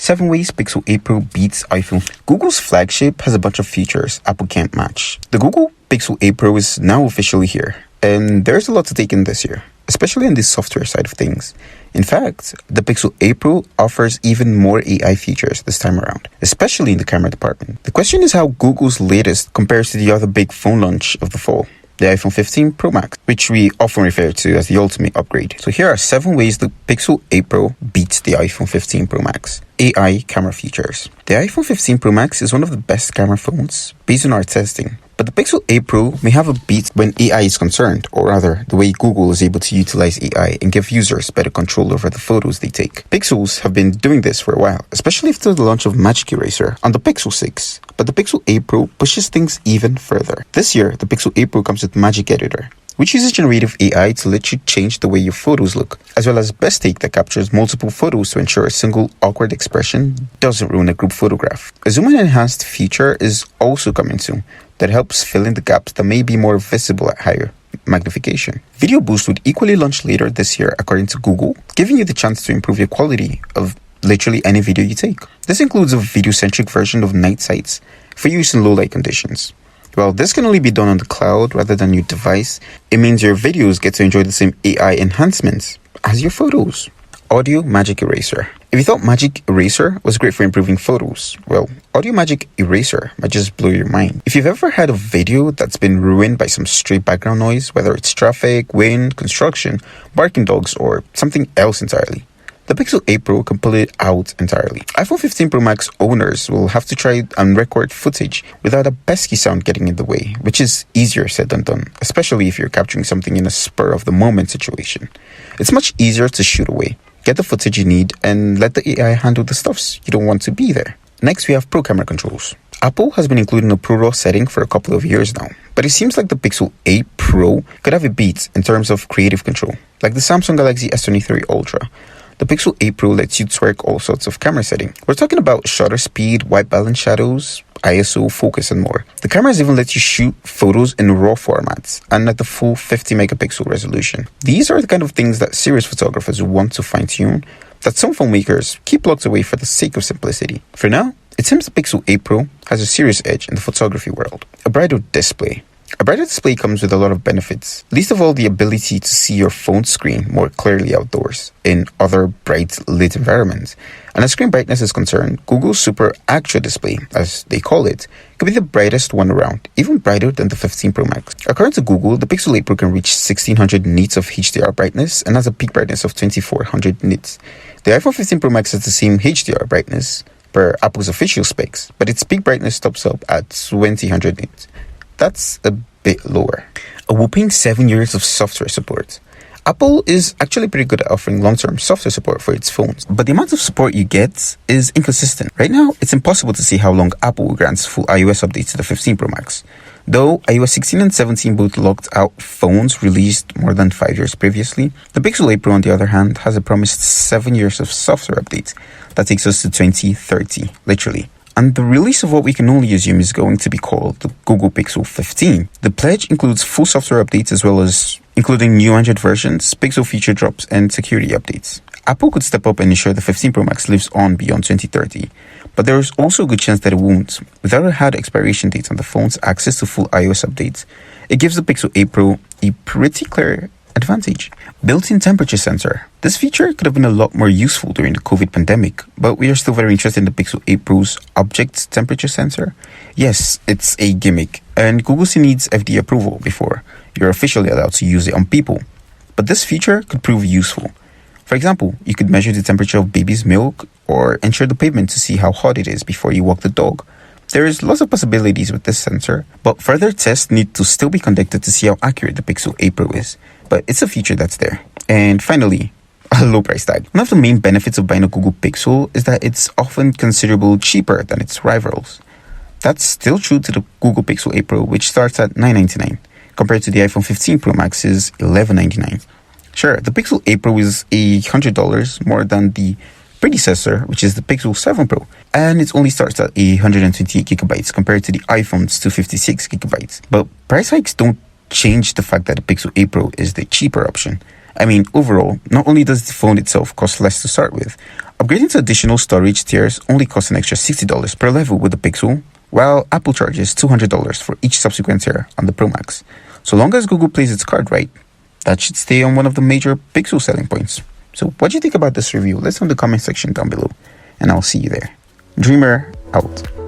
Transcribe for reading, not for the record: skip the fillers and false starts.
7 ways Pixel 8 Pro beats iPhone. Google's flagship has a bunch of features Apple can't match. The Google Pixel 8 Pro is now officially here, and there's a lot to take in this year, especially on the software side of things. In fact, the Pixel 8 Pro offers even more AI features this time around, especially in the camera department. The question is how Google's latest compares to the other big phone launch of the fall, the iPhone 15 Pro Max, which we often refer to as the ultimate upgrade. So here are 7 ways the Pixel 8 Pro beats the iPhone 15 Pro Max. AI camera features. The iPhone 15 Pro Max is one of the best camera phones based on our testing. But the Pixel 8 Pro may have a beat when AI is concerned, or rather, the way Google is able to utilize AI and give users better control over the photos they take. Pixels have been doing this for a while, especially after the launch of Magic Eraser on the Pixel 6. But the Pixel 8 Pro pushes things even further. This year, the Pixel 8 Pro comes with Magic Editor, which uses generative AI to let you change the way your photos look, as well as Best Take that captures multiple photos to ensure a single awkward expression doesn't ruin a group photograph. A zoom-in enhanced feature is also coming soon that helps fill in the gaps that may be more visible at higher magnification. Video Boost would equally launch later this year according to Google, giving you the chance to improve your quality of literally any video you take. This includes a video-centric version of night sights for use in low-light conditions. While this can only be done on the cloud rather than your device, it means your videos get to enjoy the same AI enhancements as your photos. Audio Magic Eraser. If you thought Magic Eraser was great for improving photos, well, Audio Magic Eraser might just blow your mind. If you've ever had a video that's been ruined by some stray background noise, whether it's traffic, wind, construction, barking dogs, or something else entirely, the Pixel 8 Pro can pull it out entirely. iPhone 15 Pro Max owners will have to try and record footage without a pesky sound getting in the way, which is easier said than done, especially if you're capturing something in a spur-of-the-moment situation. It's much easier to shoot away, get the footage you need, and let the AI handle the stuffs you don't want to be there. Next, we have Pro Camera Controls. Apple has been including a Pro RAW setting for a couple of years now, but it seems like the Pixel 8 Pro could have a beat in terms of creative control, like the Samsung Galaxy S23 Ultra. The Pixel 8 Pro lets you twerk all sorts of camera settings. We're talking about shutter speed, white balance shadows, ISO, focus, and more. The cameras even let you shoot photos in RAW formats and at the full 50 megapixel resolution. These are the kind of things that serious photographers want to fine-tune that some filmmakers keep locked away for the sake of simplicity. For now, it seems the Pixel 8 Pro has a serious edge in the photography world. A brighter display. A brighter display comes with a lot of benefits, least of all the ability to see your phone screen more clearly outdoors in other bright lit environments. And as screen brightness is concerned, Google's Super Actual Display, as they call it, could be the brightest one around, even brighter than the 15 Pro Max. According to Google, the Pixel 8 Pro can reach 1600 nits of HDR brightness and has a peak brightness of 2400 nits. The iPhone 15 Pro Max has the same HDR brightness per Apple's official specs, but its peak brightness stops up at 2000 nits. That's a bit lower. A whopping 7 years of software support. Apple is actually pretty good at offering long-term software support for its phones, but the amount of support you get is inconsistent. Right now, it's impossible to see how long Apple grants full iOS updates to the 15 Pro Max. Though iOS 16 and 17 both locked out phones released more than 5 years previously, the Pixel 8 Pro, on the other hand, has a promised 7 years of software updates that takes us to 2030, literally. And the release of what we can only assume is going to be called the Google Pixel 15. The pledge includes full software updates as well as including new Android versions, Pixel feature drops, and security updates. Apple could step up and ensure the 15 Pro Max lives on beyond 2030, but there is also a good chance that it won't. Without a hard expiration date on the phone's access to full iOS updates, it gives the Pixel 8 Pro a pretty clear advantage. Built-in temperature sensor. This feature could have been a lot more useful during the COVID pandemic, but we are still very interested in the Pixel 8 Pro's object temperature sensor. Yes, it's a gimmick, and Google still needs FDA approval before you're officially allowed to use it on people. But this feature could prove useful. For example, you could measure the temperature of baby's milk or ensure the pavement to see how hot it is before you walk the dog. There is lots of possibilities with this sensor, but further tests need to still be conducted to see how accurate the Pixel 8 Pro is. But it's a feature that's there. And finally, a low price tag. One of the main benefits of buying a Google Pixel is that it's often considerably cheaper than its rivals. That's still true to the Google Pixel 8 Pro, which starts at $999, compared to the iPhone 15 Pro Max's $1199. Sure, the Pixel 8 Pro is $100 more than the predecessor, which is the Pixel 7 Pro, and it only starts at 128 gigabytes compared to the iPhone's 256 gigabytes. But price hikes don't change the fact that the Pixel 8 Pro is the cheaper option, I mean, overall, not only does the phone itself cost less to start with, upgrading to additional storage tiers only costs an extra $60 per level with the Pixel, while Apple charges $200 for each subsequent tier on the Pro Max. So long as Google plays its card right, that should stay on one of the major Pixel selling points. So what do you think about this review? Let's know in the comment section down below, and I'll see you there. Dreamer out.